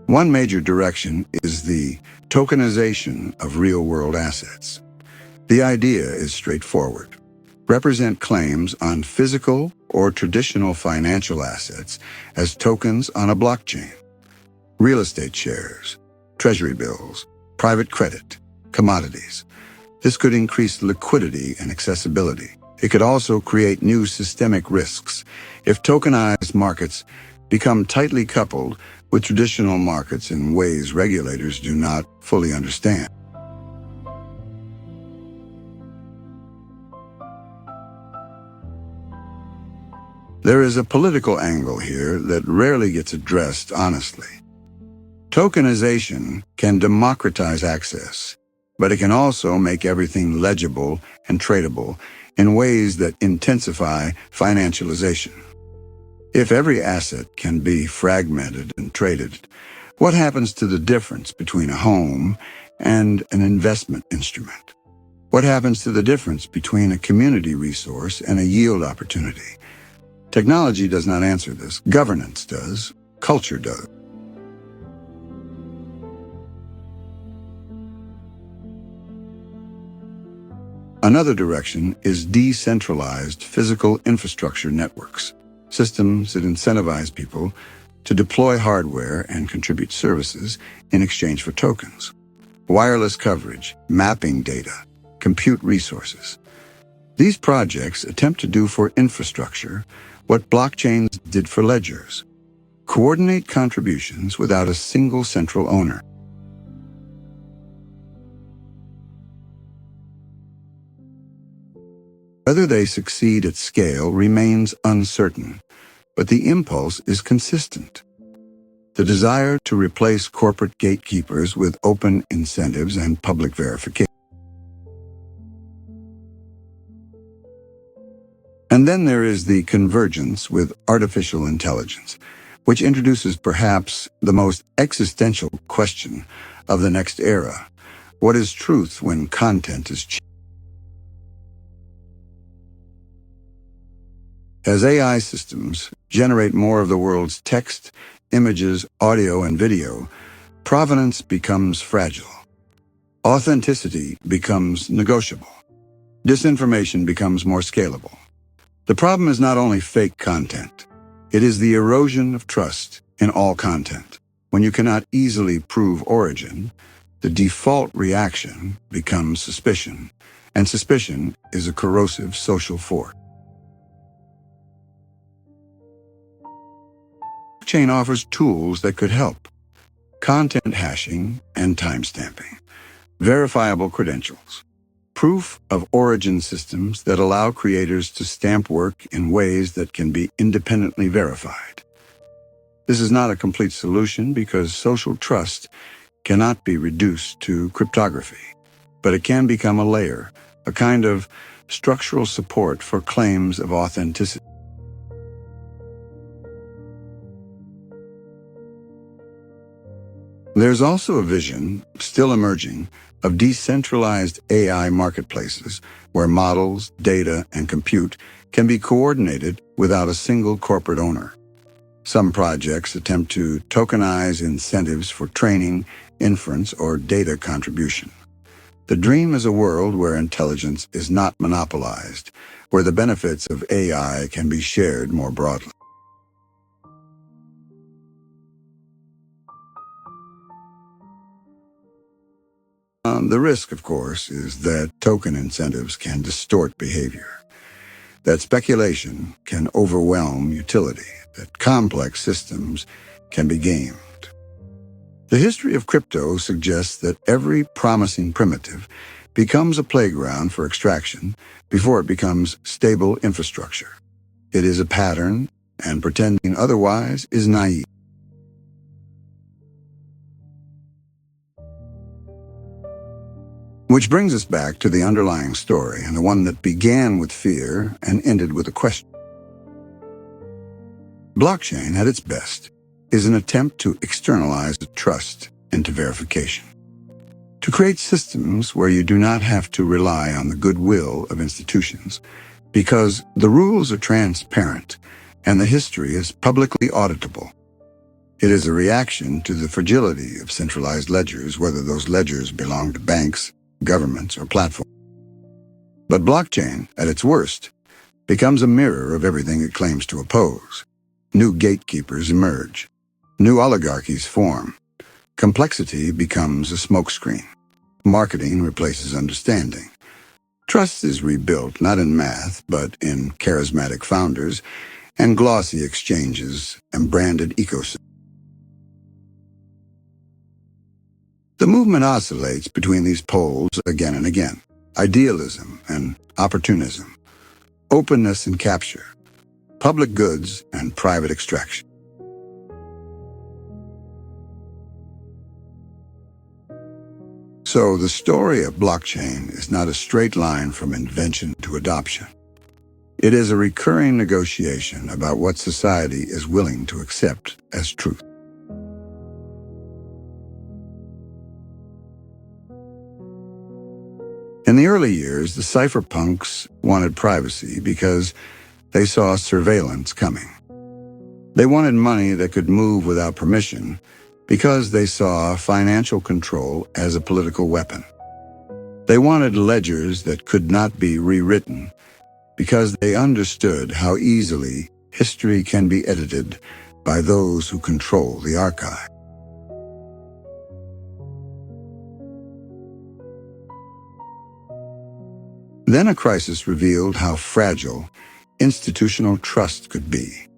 One major direction is the tokenization of real-world assets. The idea is straightforward. Represent claims on physical or traditional financial assets as tokens on a blockchain. Real estate shares, treasury bills, private credit, commodities. This could increase liquidity and accessibility. It could also create new systemic risks if tokenized markets become tightly coupled with traditional markets in ways regulators do not fully understand. There is a political angle here that rarely gets addressed honestly. Tokenization can democratize access, but it can also make everything legible and tradable in ways that intensify financialization. If every asset can be fragmented and traded, what happens to the difference between a home and an investment instrument? What happens to the difference between a community resource and a yield opportunity? Technology does not answer this. Governance does. Culture does. Another direction is decentralized physical infrastructure networks. Systems that incentivize people to deploy hardware and contribute services in exchange for tokens. Wireless coverage, mapping data, compute resources. These projects attempt to do for infrastructure what blockchains did for ledgers: coordinate contributions without a single central owner. Whether they succeed at scale remains uncertain, but the impulse is consistent. The desire to replace corporate gatekeepers with open incentives and public verification. And then there is the convergence with artificial intelligence, which introduces perhaps the most existential question of the next era. What is truth when content is cheap? As AI systems generate more of the world's text, images, audio, and video, provenance becomes fragile. Authenticity becomes negotiable. Disinformation becomes more scalable. The problem is not only fake content. It is the erosion of trust in all content. When you cannot easily prove origin, the default reaction becomes suspicion, and suspicion is a corrosive social force. Blockchain offers tools that could help: content hashing and timestamping, verifiable credentials, proof of origin systems that allow creators to stamp work in ways that can be independently verified. This is not a complete solution because social trust cannot be reduced to cryptography, but it can become a layer, a kind of structural support for claims of authenticity. There's also a vision, still emerging, of decentralized AI marketplaces where models, data, and compute can be coordinated without a single corporate owner. Some projects attempt to tokenize incentives for training, inference, or data contribution. The dream is a world where intelligence is not monopolized, where the benefits of AI can be shared more broadly. The risk, of course, is that token incentives can distort behavior, that speculation can overwhelm utility, that complex systems can be gamed. The history of crypto suggests that every promising primitive becomes a playground for extraction before it becomes stable infrastructure. It is a pattern, and pretending otherwise is naive. Which brings us back to the underlying story, and the one that began with fear and ended with a question. Blockchain, at its best, is an attempt to externalize trust into verification. To create systems where you do not have to rely on the goodwill of institutions, because the rules are transparent and the history is publicly auditable. It is a reaction to the fragility of centralized ledgers, whether those ledgers belong to banks, governments, or platforms. But blockchain, at its worst, becomes a mirror of everything it claims to oppose. New gatekeepers emerge. New oligarchies form. Complexity becomes a smokescreen. Marketing replaces understanding. Trust is rebuilt not in math, but in charismatic founders and glossy exchanges and branded ecosystems. The movement oscillates between these poles again and again: idealism and opportunism, openness and capture, public goods and private extraction. So the story of blockchain is not a straight line from invention to adoption. It is a recurring negotiation about what society is willing to accept as truth. In the early years, the Cypherpunks wanted privacy because they saw surveillance coming. They wanted money that could move without permission because they saw financial control as a political weapon. They wanted ledgers that could not be rewritten because they understood how easily history can be edited by those who control the archive. Then a crisis revealed how fragile institutional trust could be,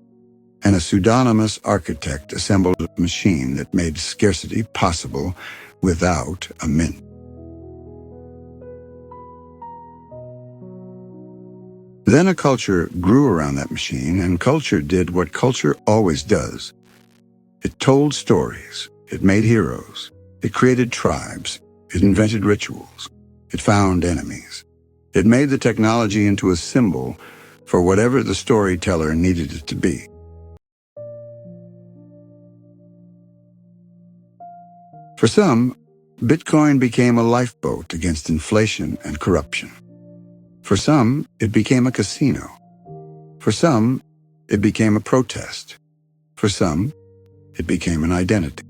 and a pseudonymous architect assembled a machine that made scarcity possible without a mint. Then a culture grew around that machine, and culture did what culture always does. It told stories, it made heroes, it created tribes, it invented rituals, it found enemies. It made the technology into a symbol for whatever the storyteller needed it to be. For some, Bitcoin became a lifeboat against inflation and corruption. For some, it became a casino. For some, it became a protest. For some, it became an identity.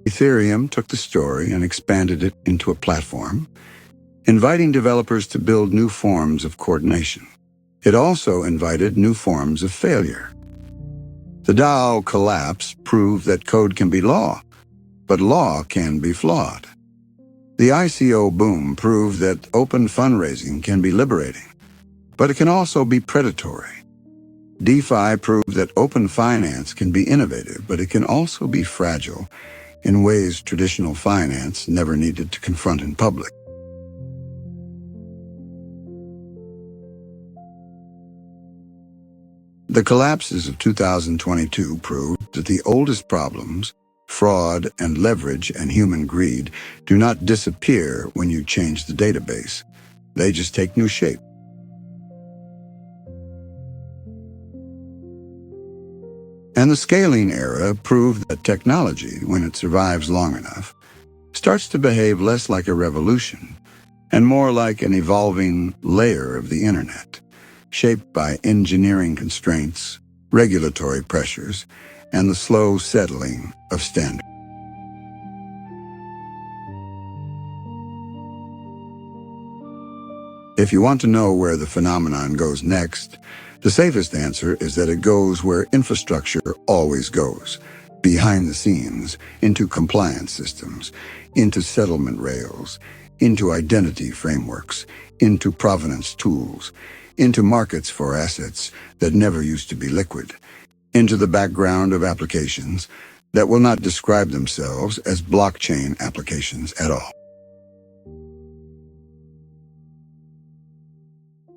Ethereum took the story and expanded it into a platform, inviting developers to build new forms of coordination. It also invited new forms of failure. The DAO collapse proved that code can be law, but law can be flawed. The ICO boom proved that open fundraising can be liberating, but it can also be predatory. DeFi proved that open finance can be innovative, but it can also be fragile in ways traditional finance never needed to confront in public. The collapses of 2022 proved that the oldest problems, fraud and leverage and human greed, do not disappear when you change the database. They just take new shape. And the scaling era proved that technology, when it survives long enough, starts to behave less like a revolution and more like an evolving layer of the internet, shaped by engineering constraints, regulatory pressures, and the slow settling of standards. If you want to know where the phenomenon goes next, the safest answer is that it goes where infrastructure always goes, behind the scenes, into compliance systems, into settlement rails, into identity frameworks, into provenance tools, into markets for assets that never used to be liquid, into the background of applications that will not describe themselves as blockchain applications at all.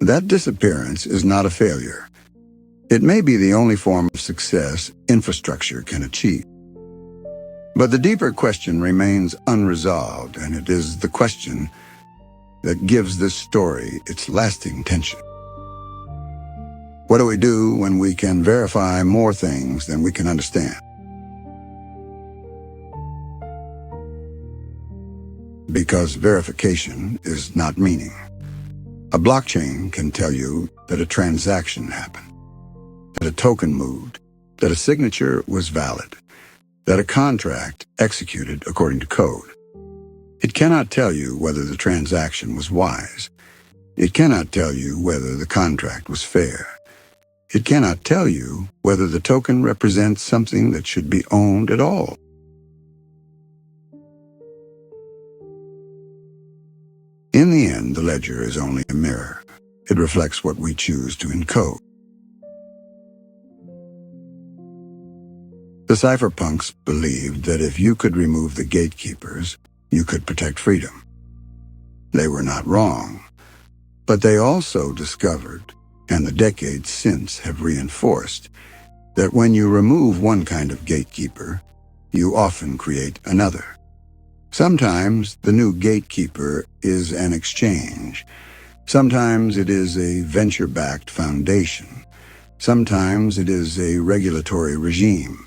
That disappearance is not a failure. It may be the only form of success infrastructure can achieve. But the deeper question remains unresolved, and it is the question that gives this story its lasting tension. What do we do when we can verify more things than we can understand? Because verification is not meaning. A blockchain can tell you that a transaction happened, that a token moved, that a signature was valid, that a contract executed according to code. It cannot tell you whether the transaction was wise. It cannot tell you whether the contract was fair. It cannot tell you whether the token represents something that should be owned at all. In the end, the ledger is only a mirror. It reflects what we choose to encode. The Cypherpunks believed that if you could remove the gatekeepers, you could protect freedom. They were not wrong, but they also discovered, and the decades since have reinforced, that when you remove one kind of gatekeeper, you often create another. Sometimes the new gatekeeper is an exchange. Sometimes it is a venture-backed foundation. Sometimes it is a regulatory regime.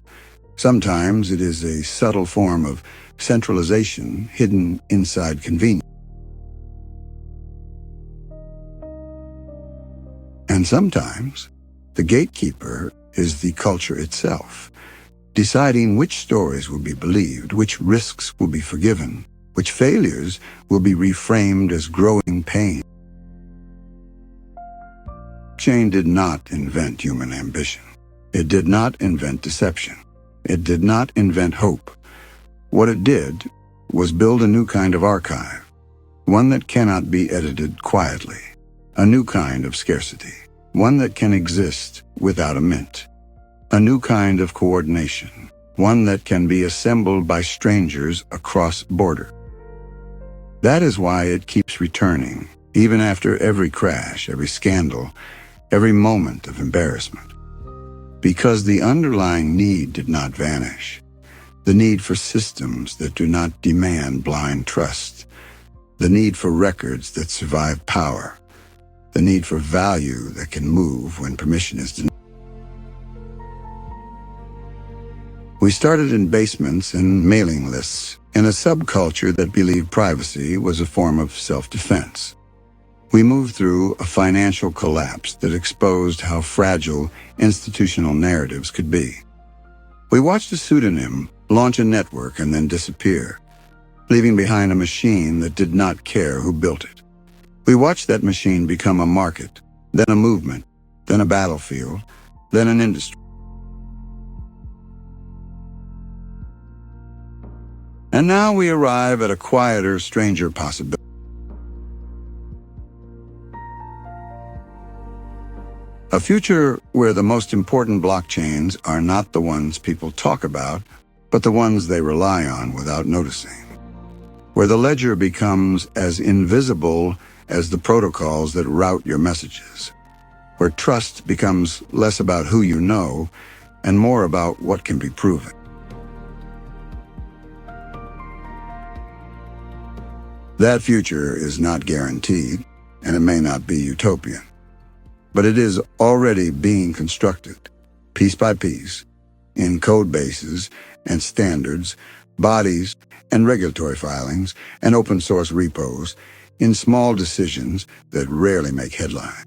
Sometimes it is a subtle form of centralization hidden inside convenience. And sometimes the gatekeeper is the culture itself, deciding which stories will be believed, which risks will be forgiven, which failures will be reframed as growing pain. Blockchain did not invent human ambition. It did not invent deception. It did not invent hope. What it did was build a new kind of archive, one that cannot be edited quietly, a new kind of scarcity, one that can exist without a mint. A new kind of coordination, one that can be assembled by strangers across border. That is why it keeps returning, even after every crash, every scandal, every moment of embarrassment. Because the underlying need did not vanish. The need for systems that do not demand blind trust. the need for records that survive power, the need for value that can move when permission is denied. We started in basements and mailing lists, in a subculture that believed privacy was a form of self-defense. We moved through a financial collapse that exposed how fragile institutional narratives could be. We watched a pseudonym launch a network and then disappear, leaving behind a machine that did not care who built it. We watched that machine become a market, then a movement, then a battlefield, then an industry. And now we arrive at a quieter, stranger possibility. A future where the most important blockchains are not the ones people talk about, but the ones they rely on without noticing. Where the ledger becomes as invisible as the protocols that route your messages. Where trust becomes less about who you know and more about what can be proven. That future is not guaranteed, and it may not be utopian. But it is already being constructed, piece by piece, in code bases and standards, bodies and regulatory filings, and open source repos, in small decisions that rarely make headlines.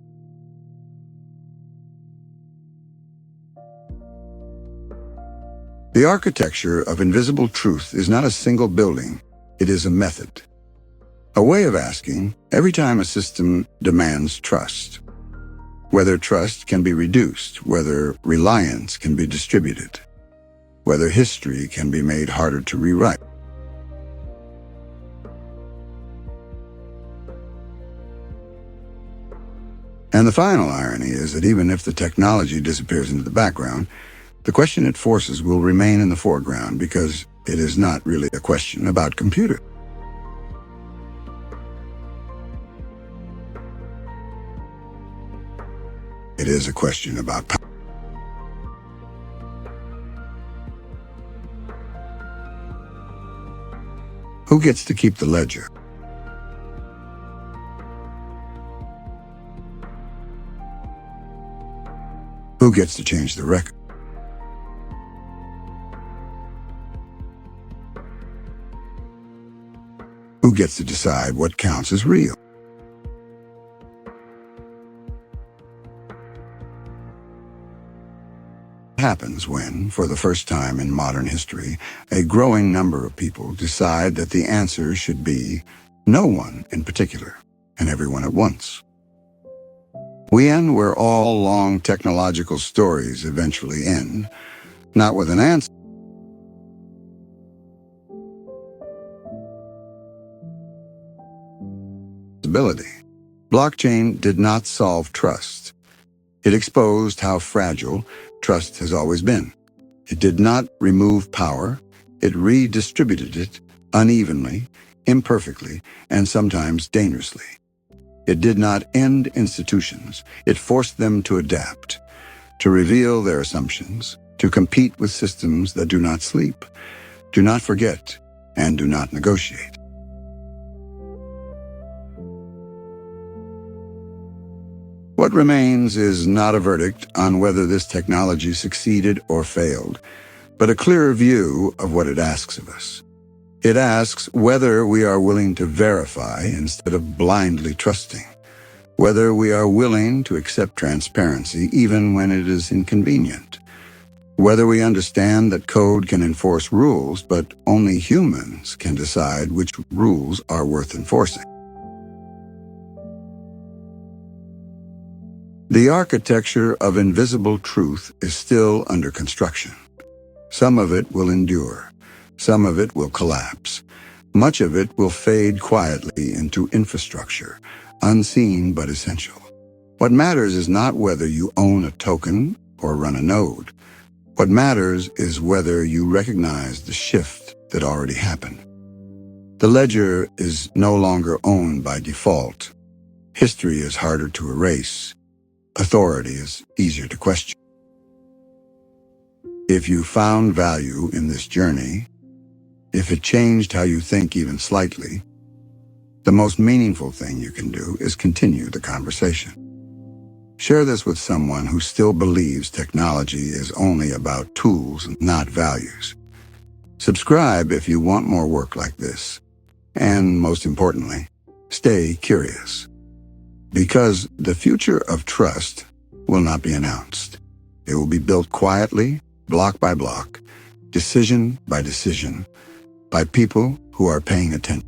The architecture of invisible truth is not a single building, it is a method. A way of asking every time a system demands trust. Whether trust can be reduced, whether reliance can be distributed, whether history can be made harder to rewrite. And the final irony is that even if the technology disappears into the background, the question it forces will remain in the foreground because it is not really a question about computers. It is a question about power. Who gets to keep the ledger? Who gets to change the record? Who gets to decide what counts as real? Happens when, for the first time in modern history, a growing number of people decide that the answer should be no one in particular, and everyone at once. We end where all long technological stories eventually end, not with an answer. Blockchain did not solve trust. It exposed how fragile trust has always been. It did not remove power. It redistributed it unevenly, imperfectly, and sometimes dangerously. It did not end institutions. It forced them to adapt, to reveal their assumptions, to compete with systems that do not sleep, do not forget, and do not negotiate. What remains is not a verdict on whether this technology succeeded or failed, but a clearer view of what it asks of us. It asks whether we are willing to verify instead of blindly trusting, whether we are willing to accept transparency even when it is inconvenient, whether we understand that code can enforce rules, but only humans can decide which rules are worth enforcing. The architecture of invisible truth is still under construction. Some of it will endure. Some of it will collapse. Much of it will fade quietly into infrastructure, unseen but essential. What matters is not whether you own a token or run a node. What matters is whether you recognize the shift that already happened. The ledger is no longer owned by default. History is harder to erase. Authority is easier to question. If you found value in this journey, if it changed how you think even slightly, The most meaningful thing you can do is continue the conversation. Share this with someone who still believes technology is only about tools and not values. Subscribe if you want more work like this. And most importantly, stay curious. Because the future of trust will not be announced. It will be built quietly, block by block, decision by decision, by people who are paying attention.